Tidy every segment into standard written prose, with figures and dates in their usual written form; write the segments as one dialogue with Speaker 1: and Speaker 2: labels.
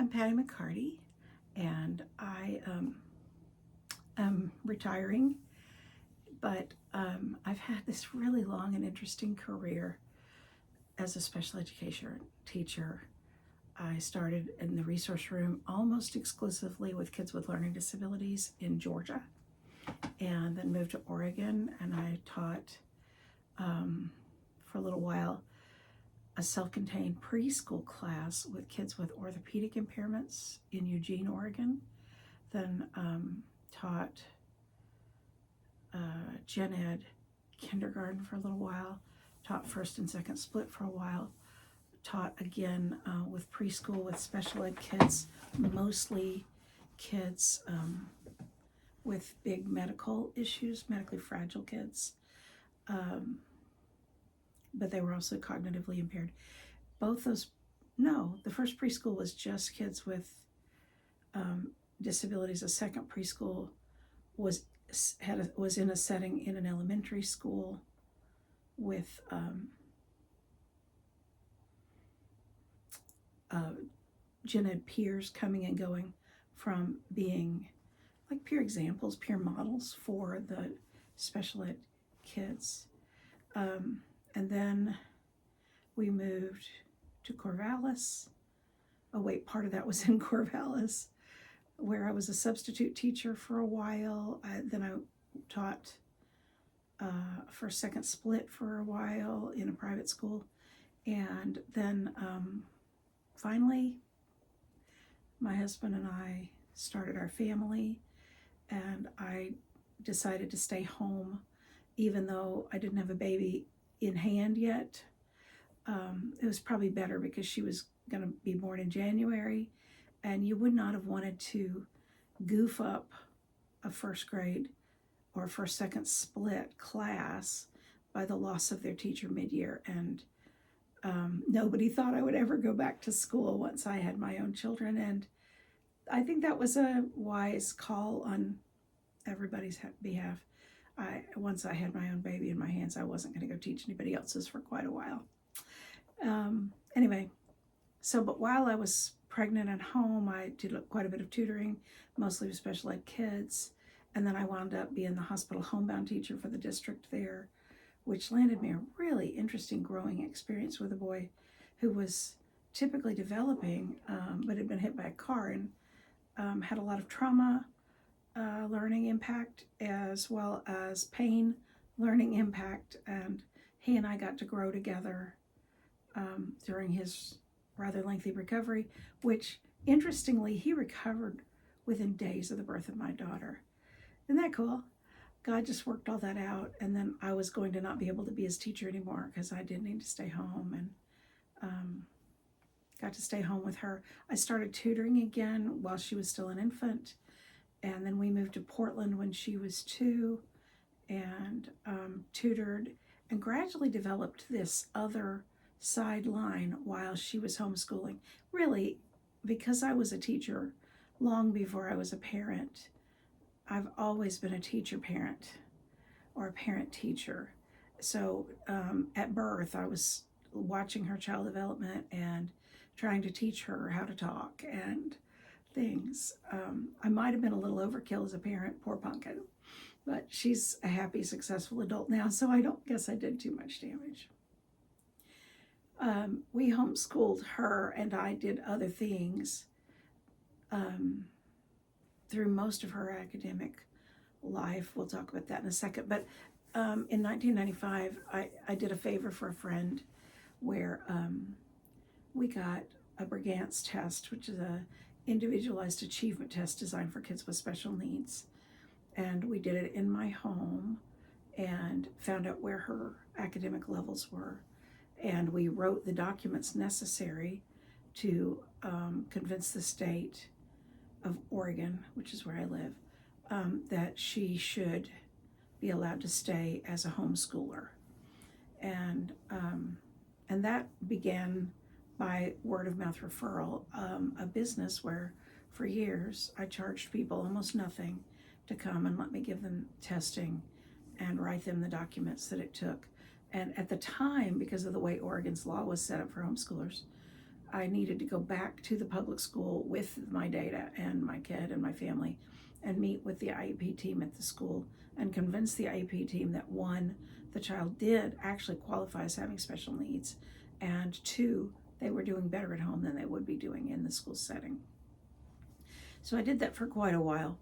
Speaker 1: Patty McCarty, and I am retiring, but I've had this really long and interesting career as a special education teacher. I started in the resource room almost exclusively with kids with learning disabilities in Georgia, and then moved to Oregon, and I taught for a little while a self-contained preschool class with kids with orthopedic impairments in Eugene, Oregon. Then taught gen ed kindergarten for a little while, taught first and second split for a while, taught again with preschool with special ed kids, mostly kids with big medical issues, medically fragile kids, but they were also cognitively impaired. The first preschool was just kids with disabilities. The second preschool was in a setting in an elementary school with gen ed peers coming and going from being like peer examples, peer models for the special ed kids. And then we moved to Corvallis. Part of that was in Corvallis, where I was a substitute teacher for a while. Then I taught for second split for a while in a private school. And then finally, my husband and I started our family, and I decided to stay home, even though I didn't have a baby in hand yet. It was probably better because she was going to be born in January, and you would not have wanted to goof up a first grade or first second split class by the loss of their teacher mid-year. And nobody thought I would ever go back to school once I had my own children, and I think that was a wise call on everybody's behalf. Once I had my own baby in my hands, I wasn't going to go teach anybody else's for quite a while. Anyway, but while I was pregnant at home, I did quite a bit of tutoring, mostly with special ed kids, and then I wound up being the hospital homebound teacher for the district there, which landed me a really interesting growing experience with a boy who was typically developing, but had been hit by a car and had a lot of trauma, learning impact, as well as pain, learning impact, and he and I got to grow together during his rather lengthy recovery, which interestingly he recovered within days of the birth of my daughter. Isn't that cool? God just worked all that out, and then I was going to not be able to be his teacher anymore because I did need to stay home, and got to stay home with her. I started tutoring again while she was still an infant, and then we moved to Portland when she was 2, and tutored and gradually developed this other sideline while she was homeschooling. Really, because I was a teacher long before I was a parent, I've always been a teacher parent or a parent teacher. So at birth, I was watching her child development and trying to teach her how to talk and things. I might have been a little overkill as a parent, poor pumpkin, but she's a happy, successful adult now, so I don't guess I did too much damage. We homeschooled her, and I did other things through most of her academic life. We'll talk about that in a second. But in 1995, I did a favor for a friend where we got a Brigance test, which is a individualized achievement test designed for kids with special needs. And we did it in my home and found out where her academic levels were. And we wrote the documents necessary to convince the state of Oregon, which is where I live, that she should be allowed to stay as a homeschooler. And that began by word of mouth referral, a business where for years I charged people almost nothing to come and let me give them testing and write them the documents that it took. And at the time, because of the way Oregon's law was set up for homeschoolers, I needed to go back to the public school with my data and my kid and my family and meet with the IEP team at the school and convince the IEP team that one, the child did actually qualify as having special needs, and two, they were doing better at home than they would be doing in the school setting. So I did that for quite a while.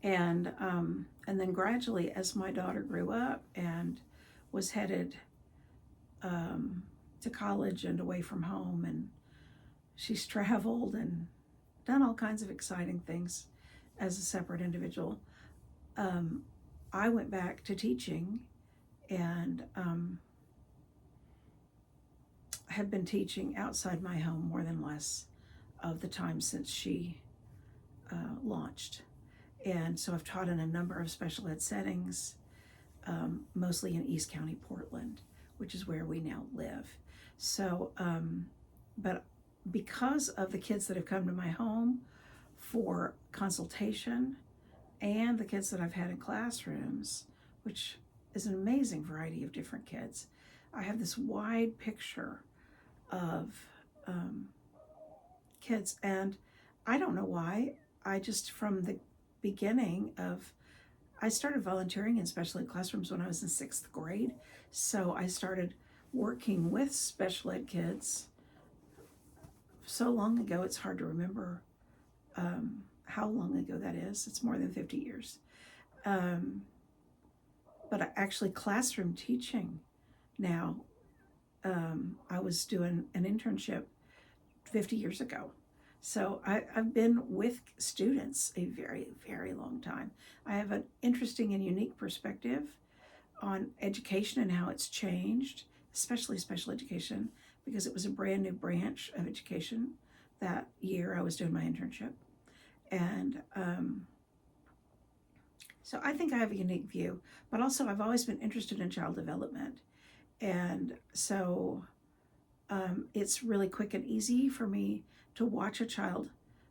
Speaker 1: And then gradually, as my daughter grew up and was headed to college and away from home, and she's traveled and done all kinds of exciting things as a separate individual, I went back to teaching and have been teaching outside my home more than less of the time since she launched. And so I've taught in a number of special ed settings, mostly in East County, Portland, which is where we now live. So, but because of the kids that have come to my home for consultation and the kids that I've had in classrooms, which is an amazing variety of different kids, I have this wide picture of kids. And I don't know why, I just from the beginning of, I started volunteering in special ed classrooms when I was in 6th grade. So I started working with special ed kids so long ago, it's hard to remember how long ago that is. It's more than 50 years. But actually classroom teaching now, I was doing an internship 50 years ago. So I've been with students a very, very long time. I have an interesting and unique perspective on education and how it's changed, especially special education, because it was a brand new branch of education that year I was doing my internship. And so I think I have a unique view, but also I've always been interested in child development. And so it's really quick and easy for me to watch a child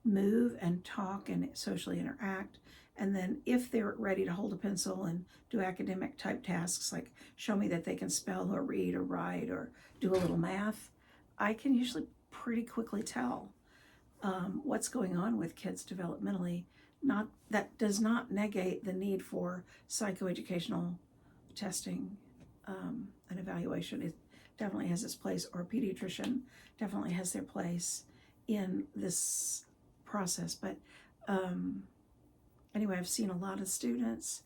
Speaker 1: move and talk and socially interact. And then if they're ready to hold a pencil and do academic type tasks, like show me that they can spell or read or write or do a little math, I can usually pretty quickly tell what's going on with kids developmentally. That does not negate the need for psychoeducational testing and evaluation. It definitely has its place, or a pediatrician definitely has their place in this process. But anyway, I've seen a lot of students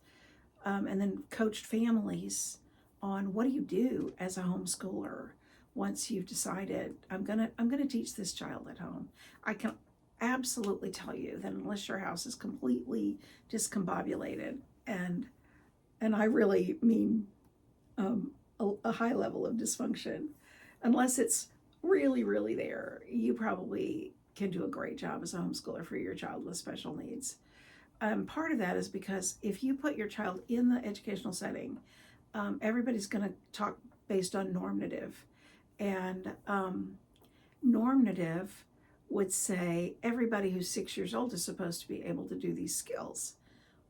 Speaker 1: and then coached families on what do you do as a homeschooler once you've decided I'm gonna teach this child at home. I can absolutely tell you that unless your house is completely discombobulated, and I really mean a high level of dysfunction, unless it's really, really there, you probably can do a great job as a homeschooler for your child with special needs. Part of that is because if you put your child in the educational setting, everybody's going to talk based on normative. And normative would say everybody who's 6 years old is supposed to be able to do these skills.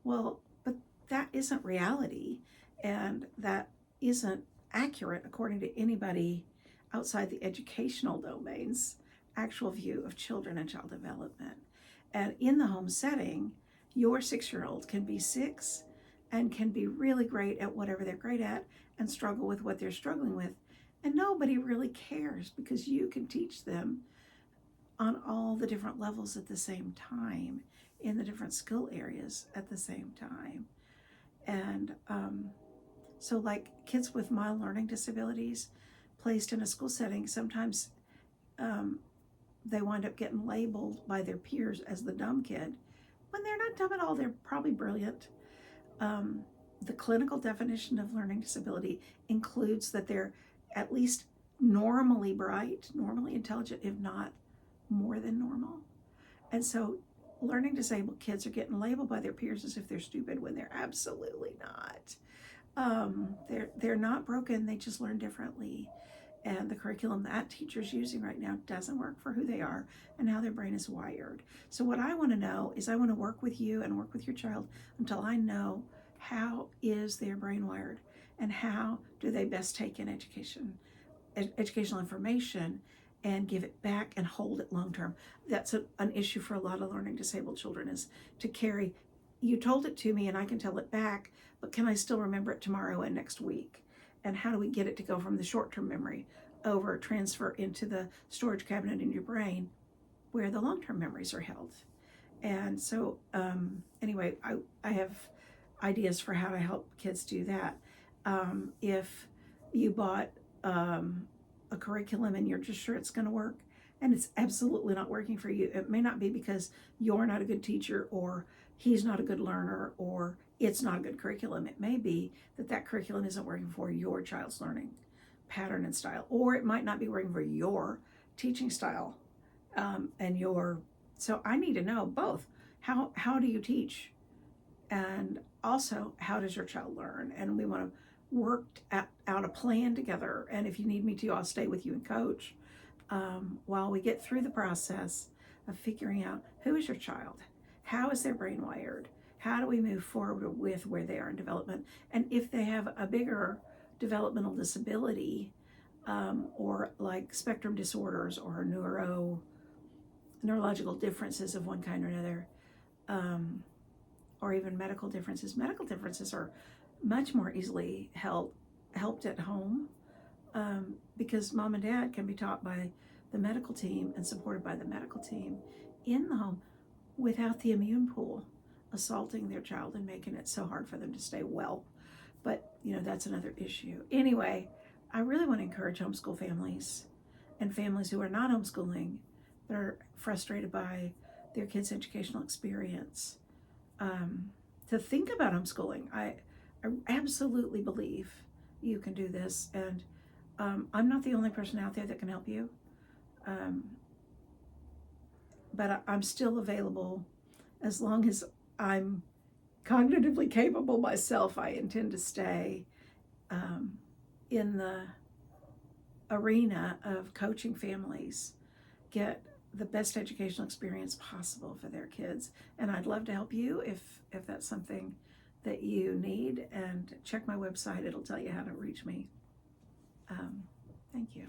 Speaker 1: Well, but that isn't reality, and that isn't accurate according to anybody outside the educational domain's actual view of children and child development. And in the home setting, your 6-year-old can be 6 and can be really great at whatever they're great at and struggle with what they're struggling with. And nobody really cares, because you can teach them on all the different levels at the same time, in the different skill areas at the same time. And so like kids with mild learning disabilities placed in a school setting, sometimes they wind up getting labeled by their peers as the dumb kid, when they're not dumb at all. They're probably brilliant. The clinical definition of learning disability includes that they're at least normally bright, normally intelligent, if not more than normal. And so learning disabled kids are getting labeled by their peers as if they're stupid, when they're absolutely not. They're not broken, they just learn differently. And the curriculum that teacher's using right now doesn't work for who they are and how their brain is wired. So what I want to know is, I want to work with you and work with your child until I know how is their brain wired and how do they best take in education. educational information and give it back and hold it long term. That's an issue for a lot of learning disabled children, is to carry, you told it to me and I can tell it back, but can I still remember it tomorrow and next week? And how do we get it to go from the short-term memory over, transfer into the storage cabinet in your brain where the long-term memories are held? And so anyway, I have ideas for how to help kids do that. If you bought a curriculum and you're just sure it's going to work and it's absolutely not working for you, it may not be because you're not a good teacher or he's not a good learner or it's not a good curriculum. It may be that that curriculum isn't working for your child's learning pattern and style, or it might not be working for your teaching style and your, so I need to know both. How do you teach? And also, how does your child learn? And we want to work out a plan together. And if you need me to, I'll stay with you and coach while we get through the process of figuring out who is your child, how is their brain wired, how do we move forward with where they are in development, and if they have a bigger developmental disability or like spectrum disorders or neurological differences of one kind or another, or even medical differences. Medical differences are much more easily helped at home because mom and dad can be taught by the medical team and supported by the medical team in the home without the immune pool assaulting their child and making it so hard for them to stay well. But, that's another issue. Anyway, I really want to encourage homeschool families and families who are not homeschooling that are frustrated by their kids' educational experience to think about homeschooling. I absolutely believe you can do this, and I'm not the only person out there that can help you, but I'm still available as long as I'm cognitively capable myself. I intend to stay in the arena of coaching families get the best educational experience possible for their kids. And I'd love to help you if that's something that you need. And check my website, it'll tell you how to reach me. Thank you.